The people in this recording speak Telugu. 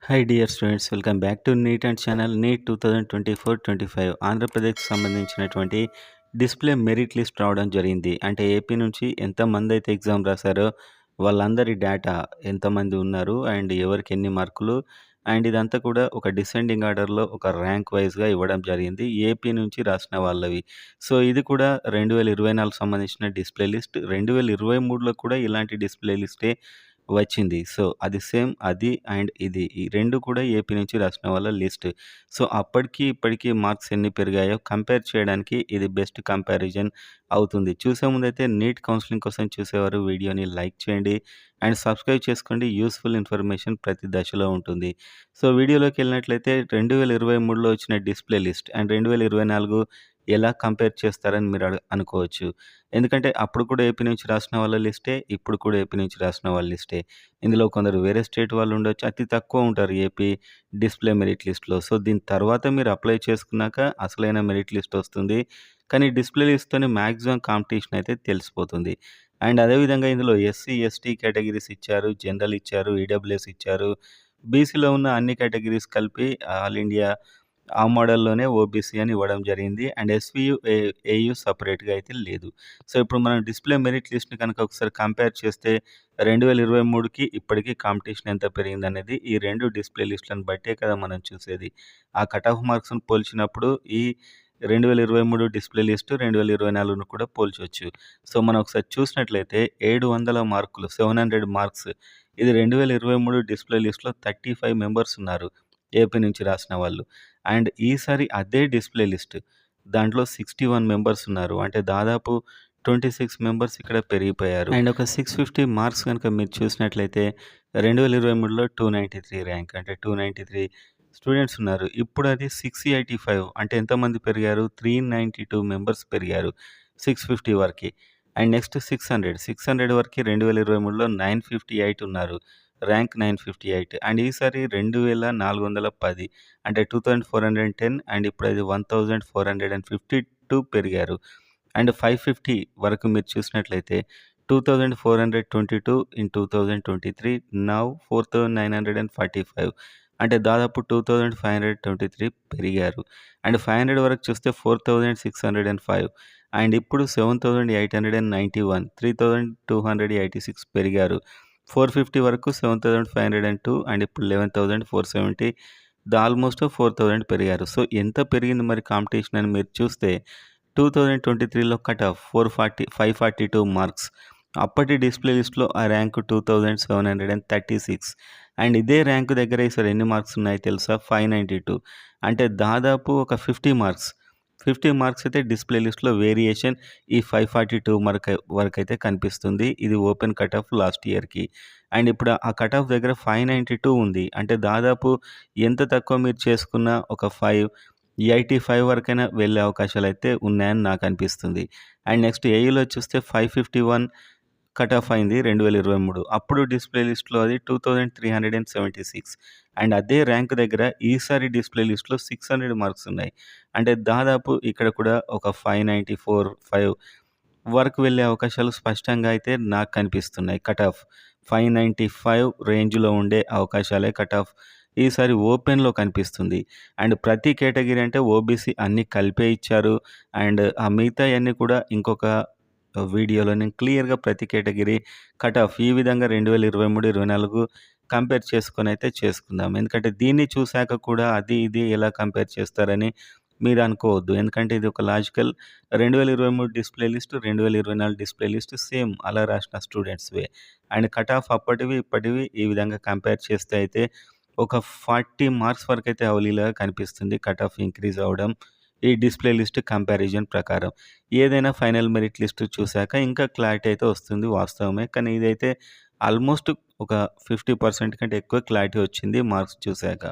Hi dear students, welcome back to NEET and channel. NEET 2024-25 ఆంధ్రప్రదేశ్కి సంబంధించినటువంటి డిస్ప్లే మెరిట్ లిస్ట్ రావడం జరిగింది. అంటే ఏపీ నుంచి ఎంతమంది అయితే ఎగ్జామ్ రాశారో వాళ్ళందరి డేటా ఎంతమంది ఉన్నారు అండ్ ఎవరికి ఎన్ని మార్కులు అండ్ ఇదంతా కూడా ఒక డిసెండింగ్ ఆర్డర్లో ఒక ర్యాంక్ వైజ్గా ఇవ్వడం జరిగింది ఏపీ నుంచి రాసిన వాళ్ళవి. సో ఇది కూడా 2024 సంబంధించిన డిస్ప్లే లిస్ట్. 2023లో కూడా ఇలాంటి డిస్ప్లే లిస్టే వచ్చింది. సో, అది సేమ్ అది అండ్ ఇది. ఈ 2 కూడా ఏపీ నుంచి రాసిన వాళ్ళ లిస్ట్. సో, అప్పటికి, ఇప్పటికి మార్క్స్ ఎన్ని పెరిగాయో కంపేర్ చేయడానికి ఇది బెస్ట్ కంపారిజన్ అవుతుంది. చూసే ముందైతే నీట్ కౌన్సెలింగ్ కోసం చూసేవారు వీడియోని లైక్ చేయండి అండ్ సబ్స్క్రైబ్ చేసుకోండి. యూజ్‌ఫుల్ ఇన్ఫర్మేషన్ ప్రతి దశలో ఉంటుంది. సో, వీడియోలోకెళ్ళినట్లయితే 2023లో వచ్చిన డిస్ప్లే లిస్ట్ అండ్ 2024 ఎలా కంపేర్ చేస్తారని మీరు అనుకోవచ్చు. ఎందుకంటే అప్పుడు కూడా ఏపీ నుంచి రాసిన వాళ్ళ లిస్టే, ఇప్పుడు కూడా ఏపీ నుంచి రాసిన వాళ్ళ లిస్టే. ఇందులో కొందరు వేరే స్టేట్ వాళ్ళు ఉండొచ్చు. అతి తక్కువ ఉంటారు ఏపీ డిస్ప్లే మెరిట్ లిస్ట్‌లో. సో, దీని తర్వాత మీరు అప్లై చేసుకున్నాక అసలైన మెరిట్ లిస్ట్ వస్తుంది. కానీ డిస్ప్లే లిస్ట్‌తోని మాక్సిమం కాంపిటీషన్ అయితే తెలిసిపోతుంది. అండ్ అదేవిధంగా ఇందులో ఎస్సీ, ఎస్టీ కేటగిరీస్ ఇచ్చారు, జనరల్ ఇచ్చారు, ఈడబ్ల్యూఎస్ ఇచ్చారు. బీసీలో ఉన్న అన్ని కేటగిరీస్ కలిపి ఆల్ ఇండియా ఆ మోడల్‌లోనే ఓబీసీ అని ఇవ్వడం జరిగింది. అండ్ ఎస్‌వీయు, ఏయు సెపరేట్‌గా అయితే లేదు. సో, ఇప్పుడు మనం డిస్ప్లే మెరిట్ లిస్ట్‌ని కనుక ఒకసారి కంపేర్ చేస్తే 2023కి ఇప్పటికి కాంపిటీషన్ ఎంత పెరిగిందనేది ఈ 2 డిస్ప్లే లిస్ట్‌లను బట్టే కదా మనం చూసేది. ఆ కట్ ఆఫ్ మార్క్స్‌ని పోల్చినప్పుడు ఈ 2023 డిస్ప్లే లిస్ట్ 2024ను కూడా పోల్చొచ్చు. సో, మనం ఒకసారి చూసినట్లయితే 700 మార్కులు 700 మార్క్స్ ఇది 2023 డిస్ప్లే లిస్ట్‌లో 35 మెంబర్స్ ఉన్నారు ఏపీ నుంచి రాసిన వాళ్ళు. అండ్ ఈసారి అదే డిస్ప్లే లిస్ట్ దాంట్లో 61 మెంబర్స్ ఉన్నారు. అంటే దాదాపు 26 మెంబర్స్ ఇక్కడ పెరిగిపోయారు. అండ్ ఒక 650 మార్క్స్ గనుక మీరు చూసినట్లయితే 2023లో 293 ర్యాంక్ అంటే 293 స్టూడెంట్స్ ఉన్నారు. ఇప్పుడు అది 685 అంటే ఎంతమంది పెరిగారు? 392 మెంబర్స్ పెరిగారు 650 వరకి. అండ్ నెక్స్ట్ 600 వరకి 2023లో 958 ఉన్నారు. ర్యాంక్ 958 అండ్ ఈసారి 2410 అంటే 2410 అండ్ ఇప్పుడు అది 1452 పెరిగారు. అండ్ 550 వరకు మీరు చూసినట్లయితే 2422 ఇన్ 2023 నౌ 4945 అంటే దాదాపు 2523 పెరిగారు. అండ్ 500 వరకు చూస్తే 4605 అండ్ ఇప్పుడు 7891 3286 పెరిగారు. 450 వరకు 7502 అండ్ ఇప్పుడు 11470 ఆల్మోస్ట్ 4000 పెరిగారు. సో, ఎంత పెరిగింది మరి కాంపిటీషన్ అని మీరు చూస్తే 2023లో కట్ ఆఫ్ 542 మార్క్స్. అప్పటి డిస్ప్లే లిస్ట్‌లో ఆ ర్యాంక్ 2736 అండ్ ఇదే ర్యాంక్ దగ్గర ఈసారి ఎన్ని మార్క్స్ ఉన్నాయో తెలుసా? 592 అంటే దాదాపు ఒక 50 మార్క్స్. 50 మార్క్స్ అయితే డిస్ప్లే లిస్ట్‌లో వేరియేషన్ ఈ 542 వరకైతే కనిపిస్తుంది. ఇది ఓపెన్ కట్ ఆఫ్ లాస్ట్ ఇయర్‌కి. అండ్ ఇప్పుడు ఆ కట్ ఆఫ్ దగ్గర 592 ఉంది. అంటే దాదాపు ఎంత తక్కువ మీరు చేసుకున్న ఒక 85 వరకైనా వెళ్ళే అవకాశాలైతే ఉన్నాయని నాకు అనిపిస్తుంది. అండ్ నెక్స్ట్ ఏయులో చూస్తే 551 కట్ ఆఫ్ అయింది 2023. అప్పుడు డిస్ప్లే లిస్ట్‌లో అది 2376 అండ్ అదే ర్యాంక్ దగ్గర ఈసారి డిస్ప్లే లిస్ట్‌లో 600 మార్క్స్ ఉన్నాయి. అంటే దాదాపు ఇక్కడ కూడా ఒక 594, 5 వరకు వెళ్ళే అవకాశాలు స్పష్టంగా అయితే నాకు కనిపిస్తున్నాయి. కట్ ఆఫ్ 595 రేంజ్‌లో ఉండే అవకాశాలే కట్ ఆఫ్ ఈసారి ఓపెన్‌లో కనిపిస్తుంది. అండ్ ప్రతి కేటగిరీ అంటే ఓబీసీ అన్నీ కలిపే ఇచ్చారు. అండ్ ఆ మిగతాయన్నీ కూడా ఇంకొక వీడియోలో నేను క్లియర్‌గా ప్రతి కేటగిరీ కట్ ఆఫ్ ఈ విధంగా 2023, 24 కంపేర్ చేసుకొనైతే చేసుకుందాం. ఎందుకంటే దీన్ని చూసాక కూడా అది ఇది ఎలా కంపేర్ చేస్తారని మీరు అనుకోవద్దు. ఎందుకంటే ఇది ఒక logical 2023 display list, 2024 display list same అలా రాసిన స్టూడెంట్స్‌వే. అండ్ కట్ ఆఫ్ అప్పటివి, ఇప్పటివి ఈ విధంగా కంపేర్ చేస్తే అయితే ఒక 40 మార్క్స్ వరకైతే అవలీలగా కనిపిస్తుంది కట్ ఆఫ్ ఇంక్రీజ్ అవ్వడం. ఈ డిస్ప్లే లిస్ట్ కంపారిజన్ ప్రకారం. ఏదైనా ఫైనల్ మెరిట్ లిస్ట్ చూసాక ఇంకా క్లారిటీ అయితే వస్తుంది వాస్తవమే. కానీ ఇదైతే ఆల్మోస్ట్ ఒక 50% కంటే ఎక్కువ క్లారిటీ వచ్చింది మార్క్స్ చూసాక.